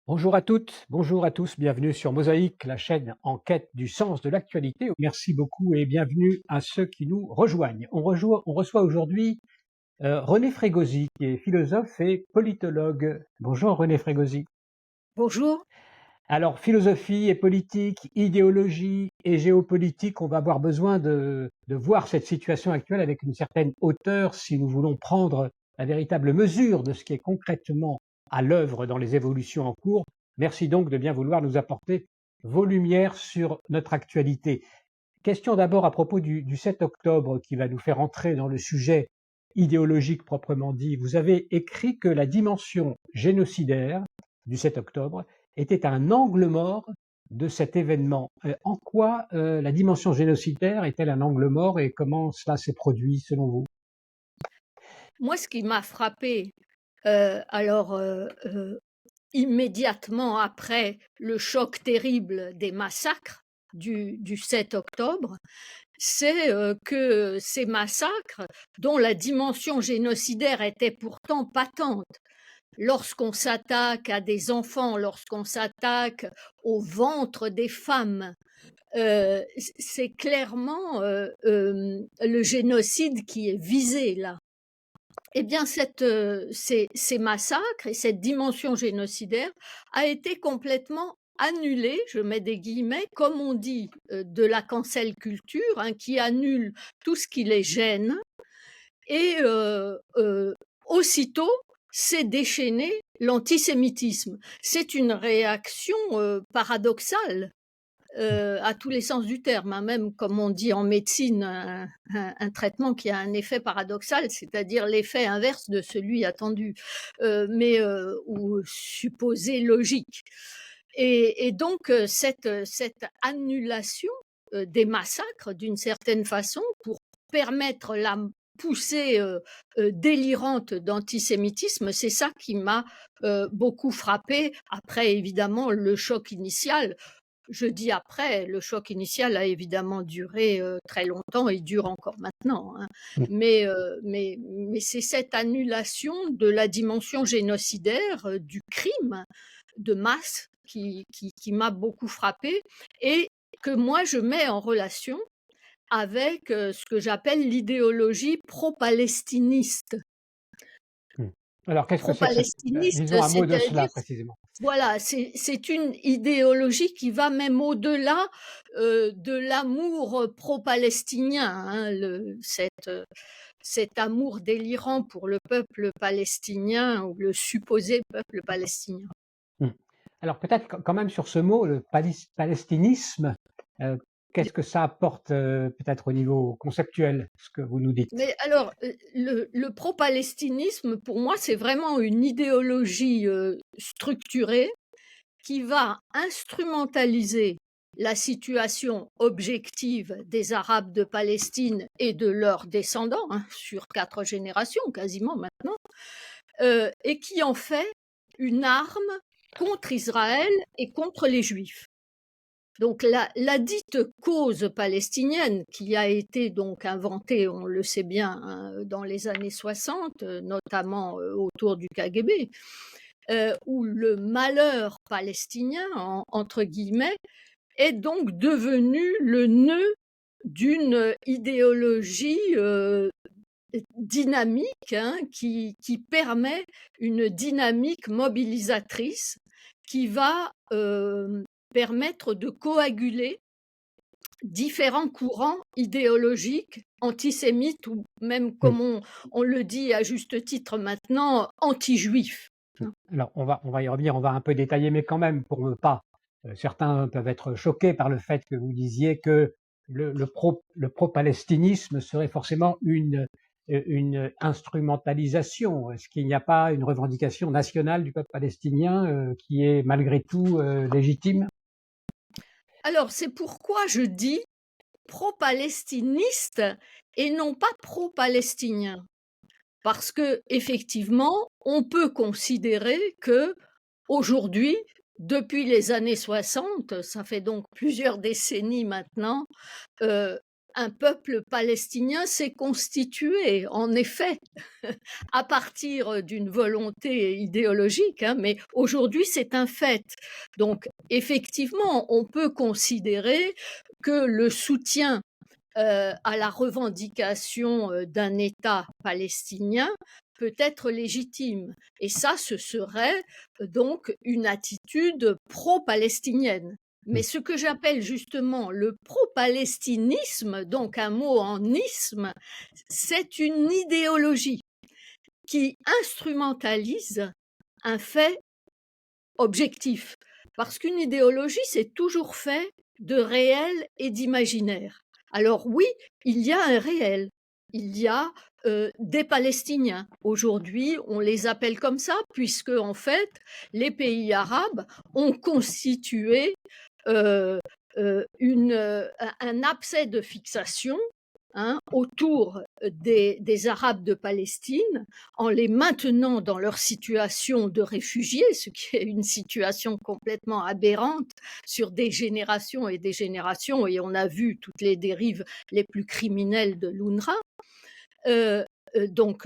Bonjour à toutes, bonjour à tous, bienvenue sur Mosaïque, la chaîne en quête du sens de l'actualité. Merci beaucoup et bienvenue à ceux qui nous rejoignent. On reçoit aujourd'hui René Frégosi, qui est philosophe et politologue. Bonjour René Frégosi. Bonjour. Alors, philosophie et politique, idéologie et géopolitique, on va avoir besoin de voir cette situation actuelle avec une certaine hauteur si nous voulons prendre la véritable mesure de ce qui est concrètement à l'œuvre dans les évolutions en cours. Merci donc de bien vouloir nous apporter vos lumières sur notre actualité. Question d'abord à propos du 7 octobre qui va nous faire entrer dans le sujet idéologique proprement dit. Vous avez écrit que la dimension génocidaire du 7 octobre était un angle mort de cet événement. En quoi la dimension génocidaire est-elle un angle mort et comment cela s'est produit selon vous? Moi, ce qui m'a frappé, alors, immédiatement après le choc terrible des massacres du 7 octobre, c'est, que ces massacres, dont la dimension génocidaire était pourtant patente, lorsqu'on s'attaque à des enfants, lorsqu'on s'attaque au ventre des femmes, c'est clairement, le génocide qui est visé là. Eh bien, ces massacres et cette dimension génocidaire a été complètement annulée, je mets des guillemets, comme on dit, de la cancel culture, hein, qui annule tout ce qui les gêne et aussitôt s'est déchaîné l'antisémitisme. C'est une réaction, paradoxale à tous les sens du terme, hein, même comme on dit en médecine, un traitement qui a un effet paradoxal, c'est-à-dire l'effet inverse de celui attendu, ou supposé logique. Et donc cette annulation des massacres, d'une certaine façon, pour permettre la poussée délirante d'antisémitisme, c'est ça qui m'a beaucoup frappé. Après, évidemment, le choc initial, je dis après, le choc initial a évidemment duré, très longtemps et dure encore maintenant, hein. Mais c'est cette annulation de la dimension génocidaire, du crime de masse qui m'a beaucoup frappée et que moi je mets en relation avec, ce que j'appelle l'idéologie pro-palestiniste. Hmm. Alors, qu'est-ce que c'est que cette... Pro-palestiniste, disons un mot de c'est-à-dire cela précisément. voilà, c'est une idéologie qui va même au-delà, de l'amour, pro-palestinien, hein, cet amour délirant pour le peuple palestinien ou le supposé peuple palestinien. Hmm. Alors, peut-être quand même sur ce mot, le palestinisme, euh, qu'est-ce que ça apporte peut-être au niveau conceptuel, ce que vous nous dites? Mais alors, le pro-palestinisme, pour moi, c'est vraiment une idéologie, structurée qui va instrumentaliser la situation objective des Arabes de Palestine et de leurs descendants, hein, sur 4 générations quasiment maintenant, et qui en fait une arme contre Israël et contre les Juifs. Donc la dite cause palestinienne qui a été donc inventée, on le sait bien, hein, dans les années 60, notamment, autour du KGB, où le «malheur palestinien» entre guillemets est donc devenu le nœud d'une idéologie, dynamique, hein, qui permet une dynamique mobilisatrice qui va, permettre de coaguler différents courants idéologiques antisémites ou même Hmm. comme on le dit à juste titre maintenant, anti-juifs, Hmm. hein. Alors, on va y revenir, on va un peu détailler, mais quand même, pour ne pas, certains peuvent être choqués par le fait que vous disiez que le pro-palestinisme serait forcément une instrumentalisation. Est-ce qu'il n'y a pas une revendication nationale du peuple palestinien qui est malgré tout légitime? Alors c'est pourquoi je dis pro-palestiniste et non pas pro-palestinien. Parce que effectivement, on peut considérer que aujourd'hui, depuis les années 60, ça fait donc plusieurs décennies maintenant, heu, un peuple palestinien s'est constitué, en effet, à partir d'une volonté idéologique, hein, mais aujourd'hui c'est un fait. Donc effectivement, on peut considérer que le soutien à la revendication d'un État palestinien peut être légitime. Et ça, ce serait donc une attitude pro-palestinienne. Mais ce que j'appelle justement le pro-palestinisme, donc un mot en isme, c'est une idéologie qui instrumentalise un fait objectif. Parce qu'une idéologie, c'est toujours fait de réel et d'imaginaire. Alors oui, il y a un réel, il y a des Palestiniens. Aujourd'hui, on les appelle comme ça, puisque en fait, les pays arabes ont constitué euh, un abcès de fixation, hein, autour des Arabes de Palestine, en les maintenant dans leur situation de réfugiés, ce qui est une situation complètement aberrante sur des générations et des générations, et on a vu toutes les dérives les plus criminelles de l'UNRWA. Donc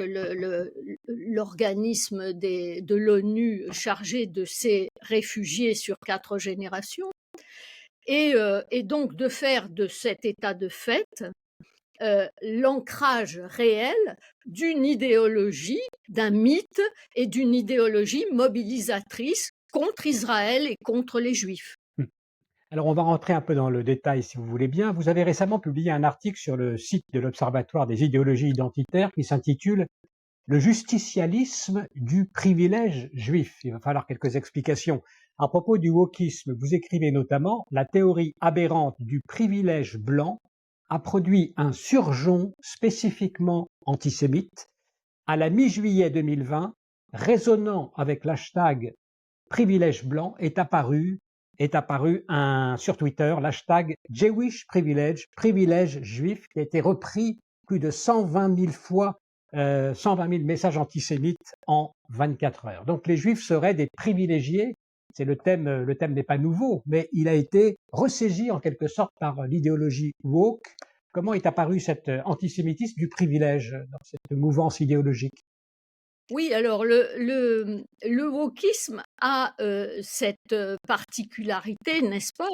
l'organisme de l'ONU chargé de ces réfugiés sur 4 générations, et donc de faire de cet état de fait l'ancrage réel d'une idéologie, d'un mythe et d'une idéologie mobilisatrice contre Israël et contre les Juifs. Alors, on va rentrer un peu dans le détail, si vous voulez bien. Vous avez récemment publié un article sur le site de l'Observatoire des idéologies identitaires qui s'intitule Le justicialisme du privilège juif. Il va falloir quelques explications. À propos du wokisme, vous écrivez notamment « La théorie aberrante du privilège blanc a produit un surjon spécifiquement antisémite. À la mi-juillet 2020, résonnant avec l'hashtag privilège blanc, est apparu sur Twitter l'hashtag Jewish privilege, privilège juif, qui a été repris plus de 120 000 fois, 120 000 messages antisémites en 24 heures. Donc les juifs seraient des privilégiés. C'est le thème n'est pas nouveau, mais il a été ressaisi en quelque sorte par l'idéologie woke. Comment est apparu cet antisémitisme du privilège dans cette mouvance idéologique? Oui, alors le wokisme a cette particularité, n'est-ce pas,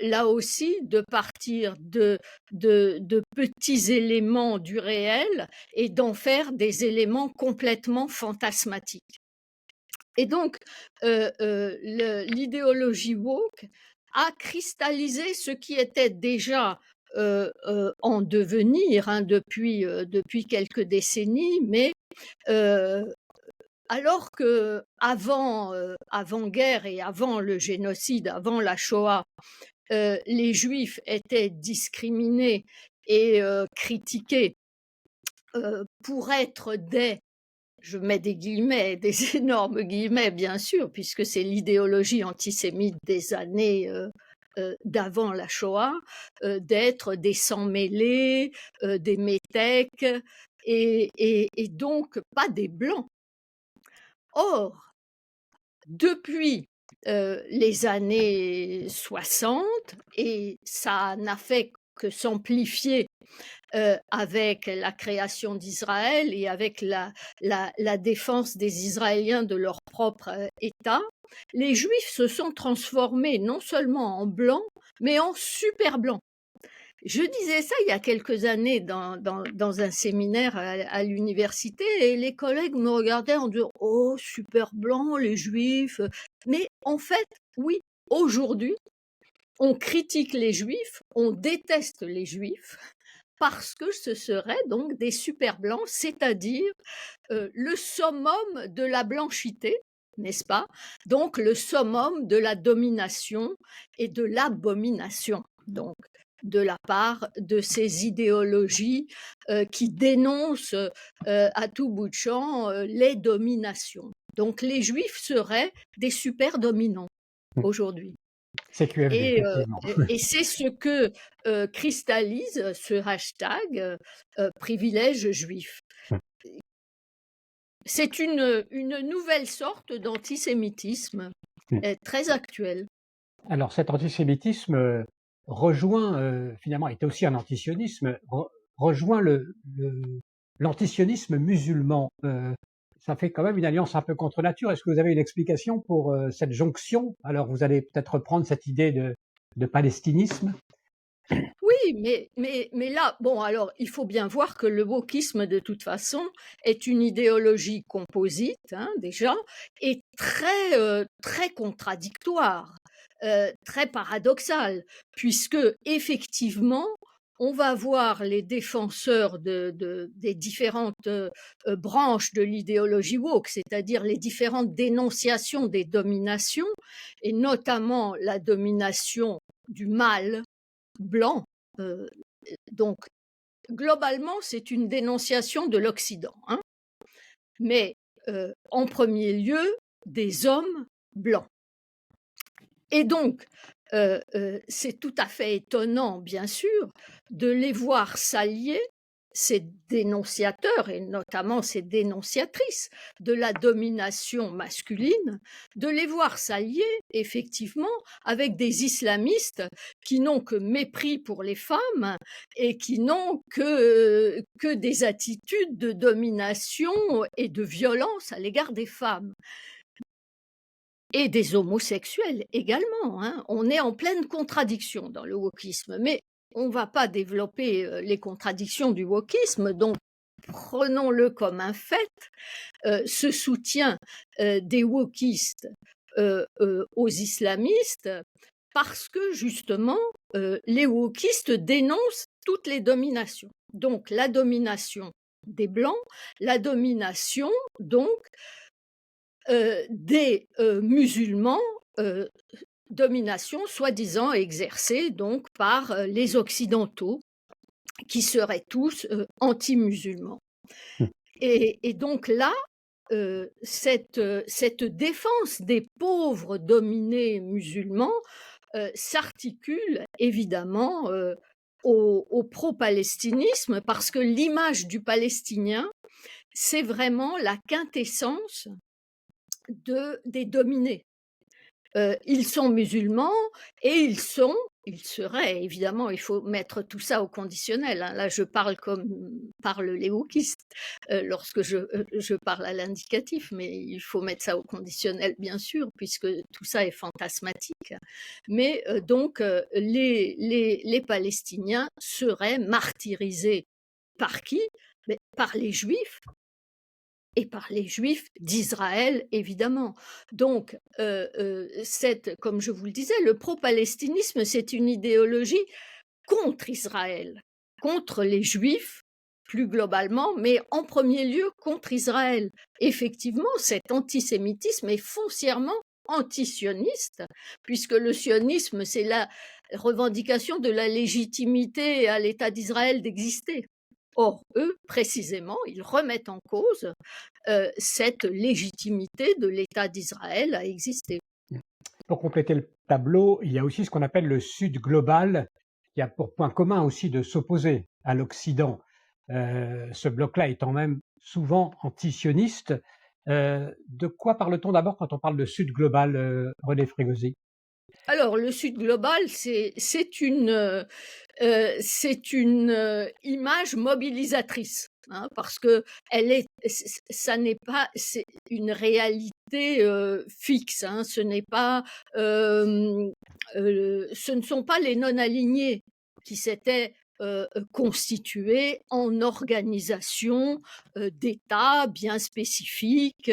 là aussi, de partir de petits éléments du réel et d'en faire des éléments complètement fantasmatiques. Et donc, l'idéologie woke a cristallisé ce qui était déjà en devenir, hein, depuis quelques décennies, mais alors que avant-guerre et avant le génocide, avant la Shoah, les Juifs étaient discriminés et critiqués pour être je mets des guillemets, des énormes guillemets bien sûr, puisque c'est l'idéologie antisémite des années d'avant la Shoah, d'être des sans-mêlés, des métèques, et donc pas des blancs. Or, depuis les années 60, et ça n'a fait que s'amplifier avec la création d'Israël et avec la défense des Israéliens de leur propre État, les Juifs se sont transformés non seulement en blancs, mais en super blancs. Je disais ça il y a quelques années dans un séminaire à l'université, et les collègues me regardaient en disant « Oh, super blanc, les Juifs ». Mais en fait, oui, aujourd'hui, on critique les Juifs, on déteste les Juifs, parce que ce seraient donc des super blancs, c'est-à-dire le summum de la blanchité, n'est-ce pas? Donc le summum de la domination et de l'abomination, donc de la part de ces idéologies qui dénoncent à tout bout de champ les dominations. Donc les Juifs seraient des super dominants aujourd'hui. CQFD, Et, effectivement. et c'est ce que cristallise ce hashtag privilège juif. C'est une nouvelle sorte d'antisémitisme très actuelle. Alors cet antisémitisme, rejoint, finalement, est aussi un antisionisme, rejoint l'antisionisme musulman. Ça fait quand même une alliance un peu contre nature. Est-ce que vous avez une explication pour cette jonction? Alors, vous allez peut-être reprendre cette idée de palestinisme. Oui, mais là, bon, alors, il faut bien voir que le wokisme, de toute façon, est une idéologie composite, hein, déjà, et très contradictoire, très paradoxale, puisque, effectivement, on va voir les défenseurs des différentes branches de l'idéologie woke, c'est-à-dire les différentes dénonciations des dominations, et notamment la domination du mâle blanc. Euh, donc, globalement, c'est une dénonciation de l'Occident, hein, mais en premier lieu, des hommes blancs. Et donc, c'est tout à fait étonnant, bien sûr, de les voir s'allier, ces dénonciateurs, et notamment ces dénonciatrices de la domination masculine, de les voir s'allier, effectivement, avec des islamistes qui n'ont que mépris pour les femmes et qui n'ont que des attitudes de domination et de violence à l'égard des femmes. Et des homosexuels également, hein. On est en pleine contradiction dans le wokisme, mais on ne va pas développer les contradictions du wokisme, donc prenons-le comme un fait, ce soutien des wokistes aux islamistes, parce que justement, les wokistes dénoncent toutes les dominations. Donc la domination des Blancs, la domination donc des musulmans, domination soi-disant exercée donc par les Occidentaux, qui seraient tous anti-musulmans. Mmh. Et donc là, cette défense des pauvres dominés musulmans s'articule évidemment au pro-palestinisme, parce que l'image du Palestinien, c'est vraiment la quintessence des dominés. Ils sont musulmans et ils seraient, évidemment, il faut mettre tout ça au conditionnel, hein. Là, je parle comme parlent les wokistes lorsque je parle à l'indicatif, mais il faut mettre ça au conditionnel, bien sûr, puisque tout ça est fantasmatique. Mais donc, les Palestiniens seraient martyrisés par qui? Mais par les Juifs, et par les Juifs d'Israël, évidemment. Donc, comme je vous le disais, le pro-palestinisme, c'est une idéologie contre Israël, contre les Juifs plus globalement, mais en premier lieu contre Israël. Effectivement, cet antisémitisme est foncièrement antisioniste, puisque le sionisme, c'est la revendication de la légitimité à l'État d'Israël d'exister. Or, eux, précisément, ils remettent en cause cette légitimité de l'État d'Israël à exister. Pour compléter le tableau, il y a aussi ce qu'on appelle le Sud global, qui a pour point commun aussi de s'opposer à l'Occident. Ce bloc-là étant même souvent antisioniste. De quoi parle-t-on d'abord quand on parle de Sud global, René Frégosi? Alors, le Sud global, c'est une image mobilisatrice, hein, parce que ça n'est pas c'est une réalité fixe, hein, ce ne sont pas les non-alignés qui s'étaient constitués en organisation d'États bien spécifiques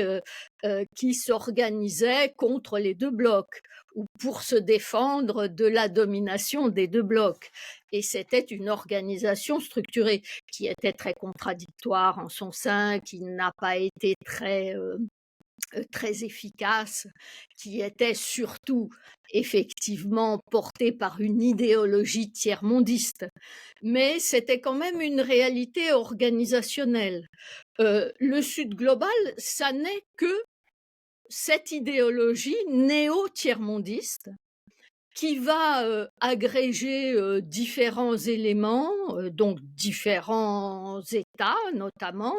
qui s'organisaient contre les deux blocs ou pour se défendre de la domination des deux blocs. Et c'était une organisation structurée qui était très contradictoire en son sein, qui n'a pas été très efficace, qui était surtout effectivement portée par une idéologie tiers-mondiste. Mais c'était quand même une réalité organisationnelle. Le Sud global, ça n'est que cette idéologie néo-tiers-mondiste qui va agréger différents éléments, donc différents États notamment,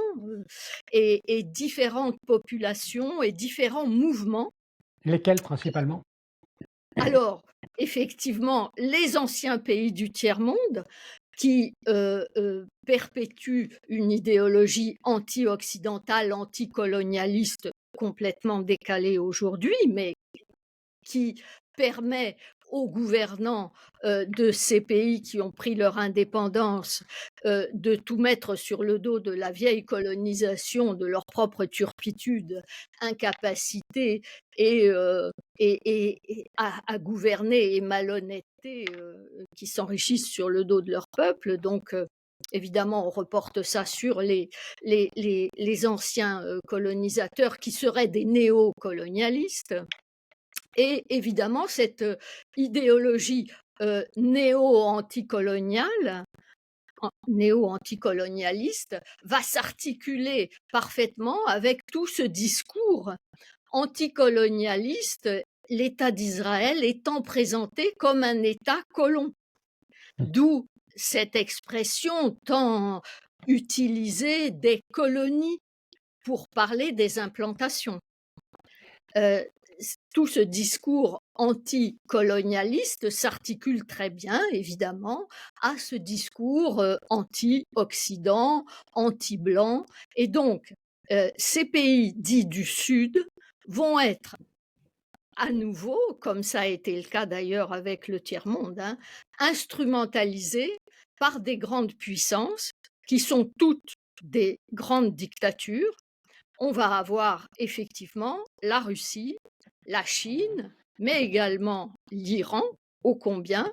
et différentes populations et différents mouvements. Lesquels principalement? Alors, effectivement, les anciens pays du tiers-monde qui perpétuent une idéologie anti-occidentale, anticolonialiste complètement décalée aujourd'hui, mais qui permet aux gouvernants de ces pays qui ont pris leur indépendance de tout mettre sur le dos de la vieille colonisation, de leur propre turpitude, incapacité et à gouverner et malhonnêteté qui s'enrichissent sur le dos de leur peuple. Donc, évidemment, on reporte ça sur les anciens colonisateurs qui seraient des néocolonialistes. Et évidemment, cette idéologie néo-anticoloniale, néo-anticolonialiste, va s'articuler parfaitement avec tout ce discours anticolonialiste, l'État d'Israël étant présenté comme un État colon. D'où cette expression tant utilisée des colonies pour parler des implantations. Tout ce discours anticolonialiste s'articule très bien, évidemment, à ce discours anti-Occident, anti-blanc. Et donc, ces pays dits du Sud vont être à nouveau, comme ça a été le cas d'ailleurs avec le tiers-monde, hein, instrumentalisés par des grandes puissances qui sont toutes des grandes dictatures. On va avoir effectivement la Russie, la Chine, mais également l'Iran, ô combien,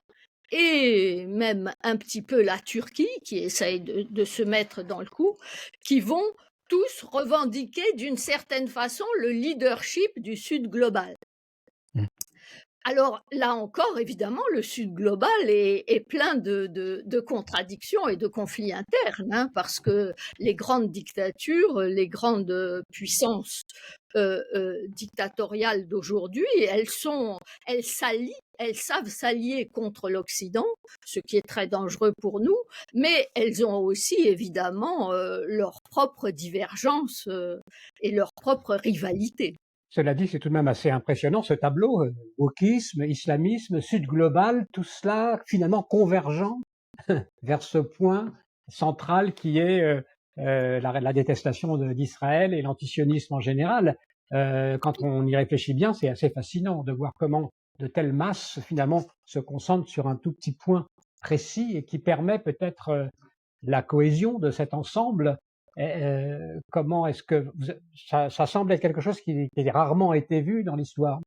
et même un petit peu la Turquie, qui essaye de se mettre dans le coup, qui vont tous revendiquer d'une certaine façon le leadership du Sud global. Alors là encore, évidemment, le Sud global est plein de contradictions et de conflits internes, hein, parce que les grandes dictatures, les grandes puissances dictatoriales d'aujourd'hui, elles savent s'allier contre l'Occident, ce qui est très dangereux pour nous, mais elles ont aussi évidemment leurs propres divergences et leurs propres rivalités. Cela dit, c'est tout de même assez impressionnant ce tableau, wokisme, islamisme, sud global, tout cela finalement convergent vers ce point central qui est la détestation d'Israël et l'antisionisme en général. Quand on y réfléchit bien, c'est assez fascinant de voir comment de telles masses finalement se concentrent sur un tout petit point précis et qui permet peut-être la cohésion de cet ensemble. Comment est-ce que ça semble être quelque chose qui a rarement été vu dans l'histoire?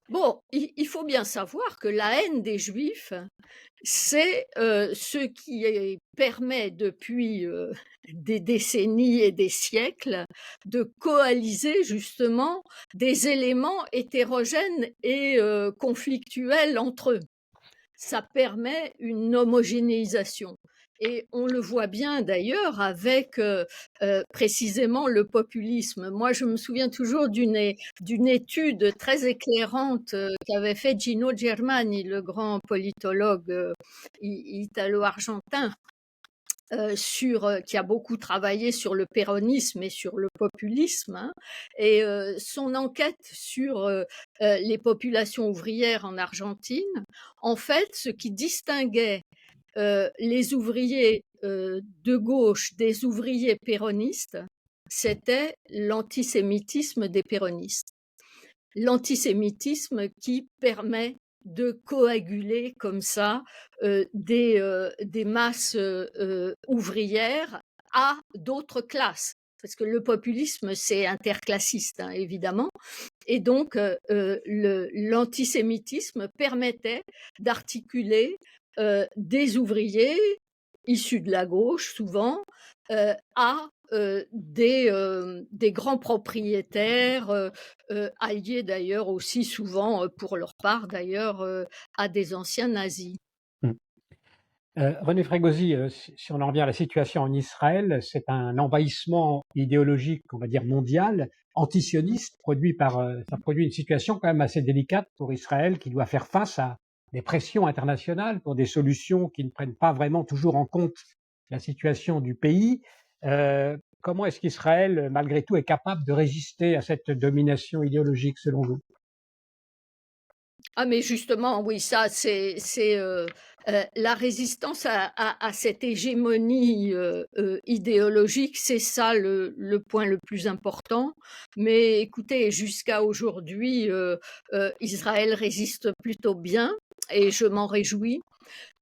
Bon, il faut bien savoir que la haine des Juifs, c'est ce qui permet depuis des décennies et des siècles de coaliser justement des éléments hétérogènes et conflictuels entre eux. Ça permet une homogénéisation. Et on le voit bien d'ailleurs avec précisément le populisme. Moi, je me souviens toujours d'une étude très éclairante qu'avait fait Gino Germani, le grand politologue italo-argentin, qui a beaucoup travaillé sur le péronisme et sur le populisme, hein, et son enquête sur les populations ouvrières en Argentine, en fait, ce qui distinguait les ouvriers de gauche des ouvriers péronistes, c'était l'antisémitisme des péronistes. L'antisémitisme qui permet de coaguler comme ça des masses ouvrières à d'autres classes. Parce que le populisme, c'est interclassiste, hein, évidemment. Et donc, l'antisémitisme permettait d'articuler des ouvriers issus de la gauche, souvent, à des grands propriétaires, alliés d'ailleurs aussi souvent, pour leur part d'ailleurs, à des anciens nazis. Mmh. René Frégosi, si on en revient à la situation en Israël, c'est un envahissement idéologique, on va dire mondial, antisioniste, ça produit une situation quand même assez délicate pour Israël qui doit faire face à des pressions internationales pour des solutions qui ne prennent pas vraiment toujours en compte la situation du pays. Comment est-ce qu'Israël, malgré tout, est capable de résister à cette domination idéologique selon vous? Ah mais justement, oui, ça la résistance à cette hégémonie, idéologique, c'est ça le point le plus important. Mais écoutez, jusqu'à aujourd'hui, Israël résiste plutôt bien et je m'en réjouis.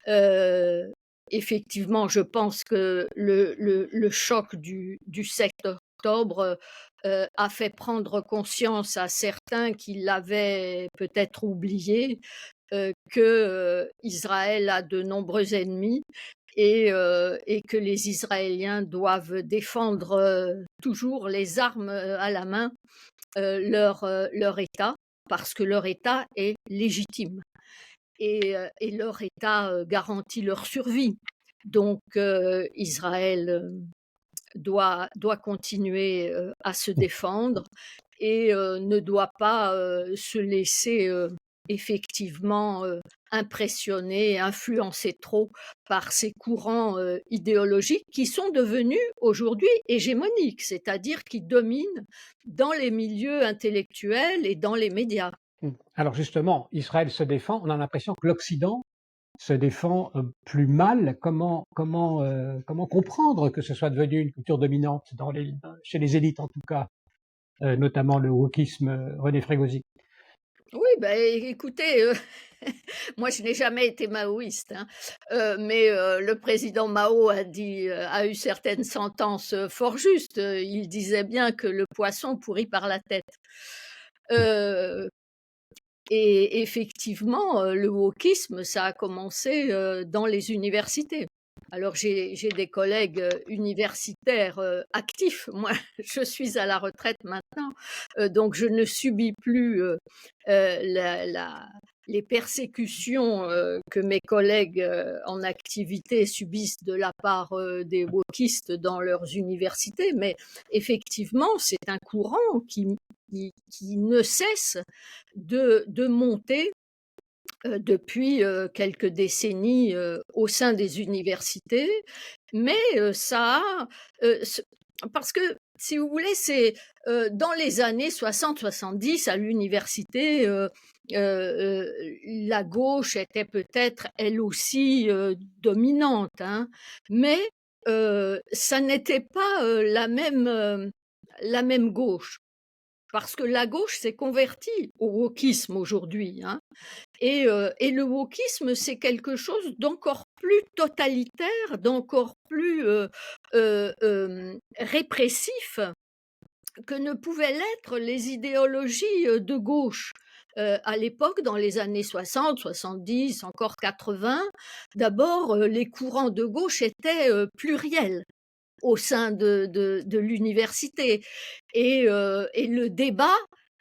Heu, Effectivement, je pense que le choc du 7 octobre, a fait prendre conscience à certains qui l'avaient peut-être oublié, que, Israël a de nombreux ennemis et que les Israéliens doivent défendre, toujours les armes, à la main, leur État, parce que leur État est légitime et leur État, garantit leur survie. Donc Israël, doit continuer, à se défendre et ne doit pas, se laisser, effectivement, impressionner, influencer trop par ces courants, idéologiques qui sont devenus aujourd'hui hégémoniques, c'est-à-dire qui dominent dans les milieux intellectuels et dans les médias. Alors justement, Israël se défend, on a l'impression que l'Occident se défend, plus mal. Comment comprendre que ce soit devenu une culture dominante chez les élites en tout cas, notamment le wokisme, René Frégosi? Oui, bah, écoutez, moi je n'ai jamais été maoïste, hein, mais le président Mao a eu certaines sentences, fort justes. Il disait bien que le poisson pourrit par la tête. Heu et effectivement, le wokisme, ça a commencé, dans les universités. Alors j'ai des collègues, universitaires, actifs. Moi, je suis à la retraite maintenant, donc je ne subis plus, la les persécutions, que mes collègues, en activité subissent de la part, des wokistes dans leurs universités. Mais effectivement, c'est un courant qui ne cesse de monter, depuis, quelques décennies, au sein des universités. Mais, ça a, ce parce que si vous voulez, c'est, dans les années 60-70 à l'université, la gauche était peut-être elle aussi, dominante, hein. Mais, ça n'était pas, la même gauche. Parce que la gauche s'est convertie au wokisme aujourd'hui, hein, et le wokisme, c'est quelque chose d'encore plus totalitaire, d'encore plus, répressif que ne pouvaient l'être les idéologies, de gauche. À l'époque, dans les années 60-70, encore 80, d'abord, les courants de gauche étaient, pluriels au sein de l'université et le débat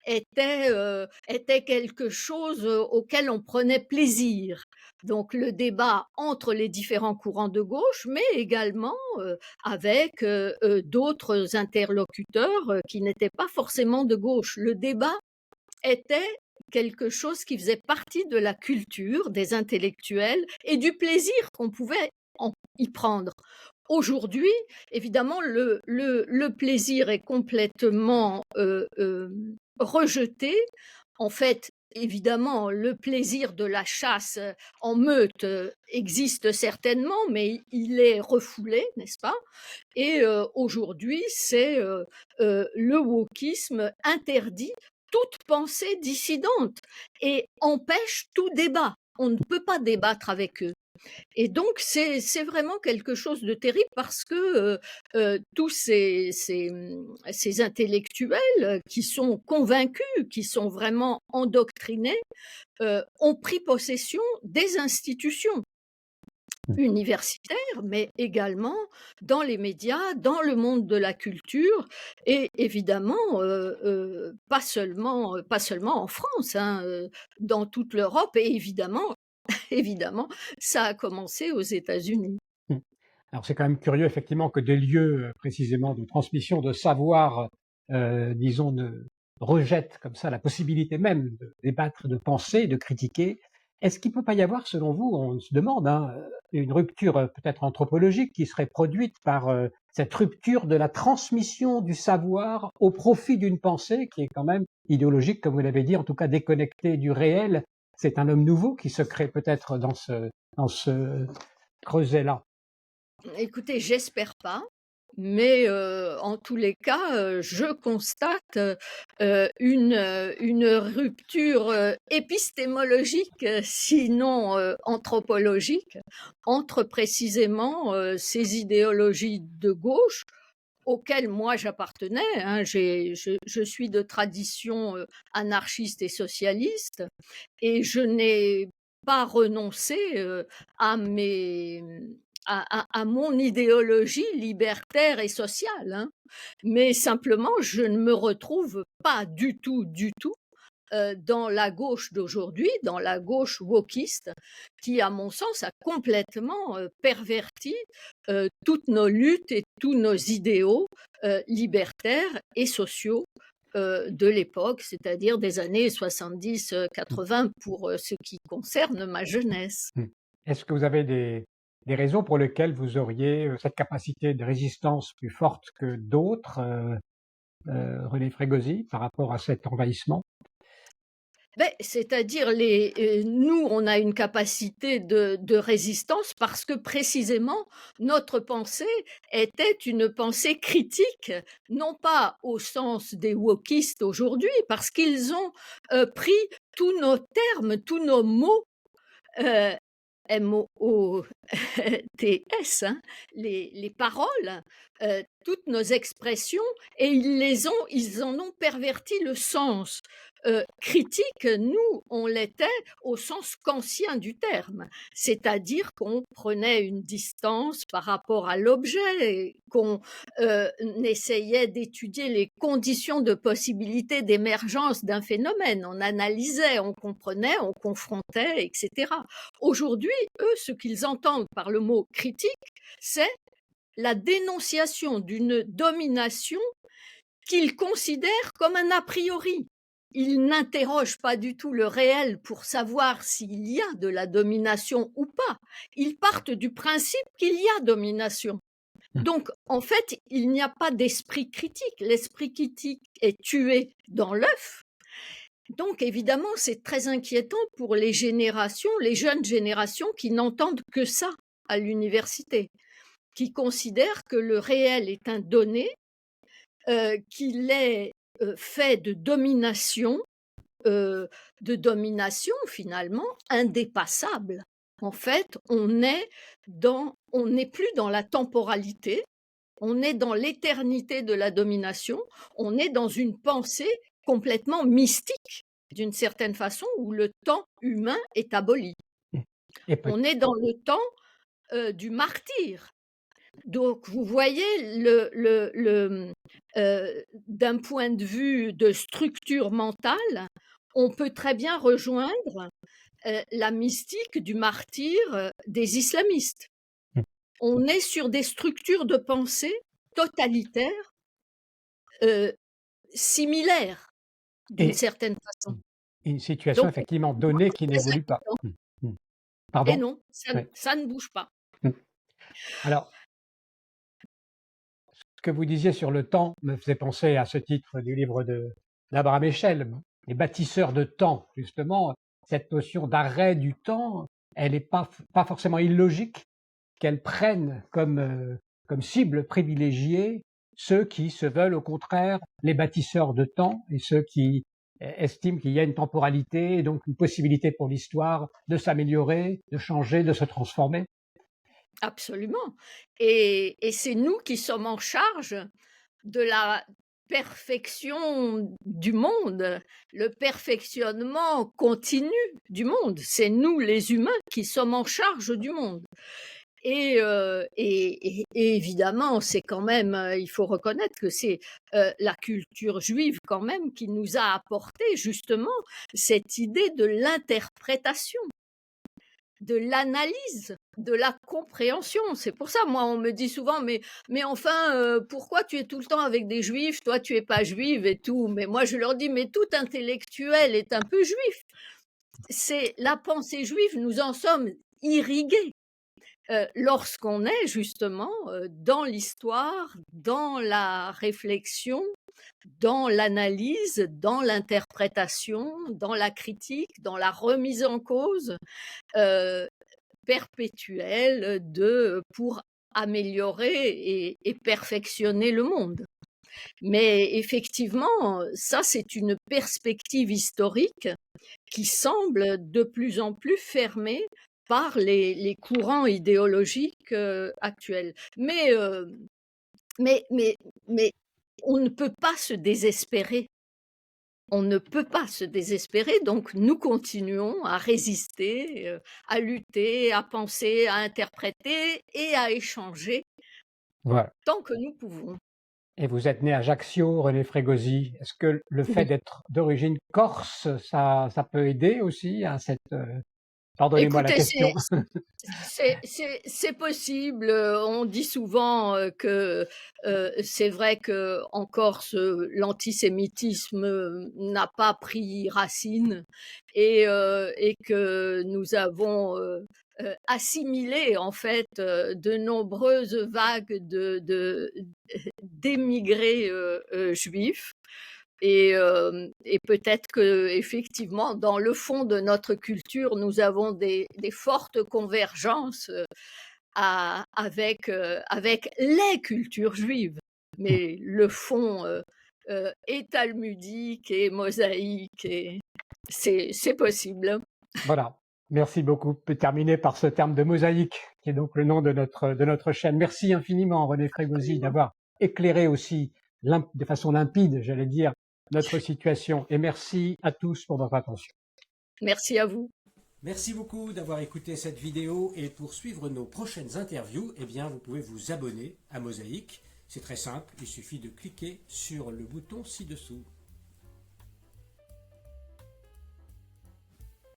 était quelque chose, auquel on prenait plaisir. Donc le débat entre les différents courants de gauche, mais également, avec, d'autres interlocuteurs, qui n'étaient pas forcément de gauche. Le débat était quelque chose qui faisait partie de la culture des intellectuels et du plaisir qu'on pouvait y prendre. Aujourd'hui, évidemment, le plaisir est complètement, rejeté. En fait, évidemment, le plaisir de la chasse, en meute, existe certainement, mais il est refoulé, n'est-ce pas? Et aujourd'hui, c'est, le wokisme interdit toute pensée dissidente et empêche tout débat. On ne peut pas débattre avec eux. Et donc c'est vraiment quelque chose de terrible parce que, tous ces intellectuels, qui sont convaincus, qui sont vraiment endoctrinés, ont pris possession des institutions universitaires, mais également dans les médias, dans le monde de la culture et évidemment, pas seulement en France, hein, dans toute l'Europe et évidemment évidemment, ça a commencé aux États-Unis. Mmh. Alors c'est quand même curieux effectivement que des lieux, précisément de transmission de savoir, disons, ne rejettent comme ça la possibilité même de débattre, de penser, de critiquer. Est-ce qu'il peut pas y avoir, selon vous, on se demande, hein, une rupture, peut-être anthropologique qui serait produite par, cette rupture de la transmission du savoir au profit d'une pensée qui est quand même idéologique, comme vous l'avez dit, en tout cas déconnectée du réel C'est un homme nouveau qui se crée peut-être dans ce creuset-là. Écoutez, j'espère pas, mais en tous les cas, je constate, une rupture, épistémologique, sinon, anthropologique, entre précisément, ces idéologies de gauche auxquelles moi j'appartenais, hein. Je suis de tradition, anarchiste et socialiste et je n'ai pas renoncé, à mes à mon idéologie libertaire et sociale, hein. Mais simplement, je ne me retrouve pas du tout, dans la gauche d'aujourd'hui, dans la gauche wokiste, qui, à mon sens, a complètement, perverti, toutes nos luttes et tous nos idéaux, libertaires et sociaux, de l'époque, c'est-à-dire des années 70, 80 pour, ce qui concerne ma jeunesse. Mmh. Est-ce que vous avez des raisons pour lesquelles vous auriez, cette capacité de résistance plus forte que d'autres, René Frégosi, par rapport à cet envahissement? Beh, c'est-à-dire nous, on a une capacité de résistance parce que précisément notre pensée était une pensée critique, non pas au sens des wokistes aujourd'hui, parce qu'ils ont, pris tous nos termes, tous nos mots, heu, MOOTS, hein, les paroles, toutes nos expressions et ils en ont perverti le sens. Critique, nous, on l'était au sens kantien du terme, c'est-à-dire qu'on prenait une distance par rapport à l'objet, qu'on, essayait d'étudier les conditions de possibilité d'émergence d'un phénomène. On analysait, on comprenait, on confrontait et cetera. Aujourd'hui, eux, ce qu'ils entendent par le mot critique, c'est la dénonciation d'une domination qu'ils considèrent comme un a priori. Ils n'interrogent pas du tout le réel pour savoir s'il y a de la domination ou pas. Ils partent du principe qu'il y a domination. Mmh. Donc, en fait, il n'y a pas d'esprit critique. L'esprit critique est tué dans l'œuf. Donc, évidemment, c'est très inquiétant pour les générations, les jeunes générations qui n'entendent que ça à l'université, qui considèrent que le réel est un donné, qu'il est fait de domination finalement indépassable. En fait, on n'est plus dans la temporalité, on est dans l'éternité de la domination, on est dans une pensée complètement mystique, d'une certaine façon, où le temps humain est aboli. Mmh. Et peut On est dans le temps du martyr. Donc vous voyez d'un point de vue de structure mentale, on peut très bien rejoindre, la mystique du martyr, des islamistes. mmh. On est sur des structures de pensée totalitaires, heu, similaires d'une Et certaine façon. mmh, une situation Donc effectivement donnée qui c'est très n'évolue pas. inquiétant. Mmh, mmh. Et Pardon? non, Oui. ça ne bouge pas. Mmh. Alors, ce que vous disiez sur le temps me faisait penser à ce titre du livre d'Abraham Echel, Les bâtisseurs de temps. Justement, cette notion d'arrêt du temps, elle n'est pas forcément illogique qu'elle prenne comme cible privilégiée ceux qui se veulent au contraire les bâtisseurs de temps et ceux qui estiment qu'il y a une temporalité et donc une possibilité pour l'histoire de s'améliorer, de changer, de se transformer. Absolument. Et c'est nous qui sommes en charge de la perfection du monde, le perfectionnement continu du monde. C'est nous, les humains, qui sommes en charge du monde. Et évidemment, c'est quand même, il faut reconnaître que c'est, la culture juive quand même qui nous a apporté justement cette idée de l'interprétation, de l'analyse, de la compréhension. C'est pour ça, moi, on me dit souvent: «Mais enfin, pourquoi tu es tout le temps avec des juifs? Toi, tu es pas juive et tout». Mais moi, je leur dis: «Mais tout intellectuel est un peu juif». C'est la pensée juive, nous en sommes irrigués. lorsqu'on est justement dans l'histoire, dans la réflexion, dans l'analyse, dans l'interprétation, dans la critique, dans la remise en cause euh, perpétuelle pour améliorer et perfectionner le monde. Mais effectivement, ça, c'est une perspective historique qui semble de plus en plus fermée par les courants idéologiques actuels. Mais on ne peut pas se désespérer. On ne peut pas se désespérer, donc nous continuons à résister, à lutter, à penser, à interpréter et à échanger Voilà. tant que nous pouvons. Et vous êtes né à Ajaccio, René Frégosi. Est-ce que le fait Oui. d'être d'origine corse, ça peut aider aussi à cette... Pardonnez-moi la Écoutez, question. c'est possible. On dit souvent que c'est vrai que en Corse, l'antisémitisme n'a pas pris racine et que nous avons assimilé en fait de nombreuses vagues d'émigrés juifs. Et peut-être que effectivement, dans le fond de notre culture, nous avons des fortes convergences avec les cultures juives. Mais le fond est talmudique et mosaïque, et c'est possible. Voilà. Merci beaucoup. On peut terminer par ce terme de mosaïque, qui est donc le nom de notre chaîne. Merci infiniment, René Frégosi, d'avoir éclairé aussi de façon limpide, j'allais dire, notre situation. Et merci à tous pour votre attention. Merci à vous. Merci beaucoup d'avoir écouté cette vidéo, et pour suivre nos prochaines interviews, eh bien, vous pouvez vous abonner à Mosaïque. C'est très simple, il suffit de cliquer sur le bouton ci-dessous.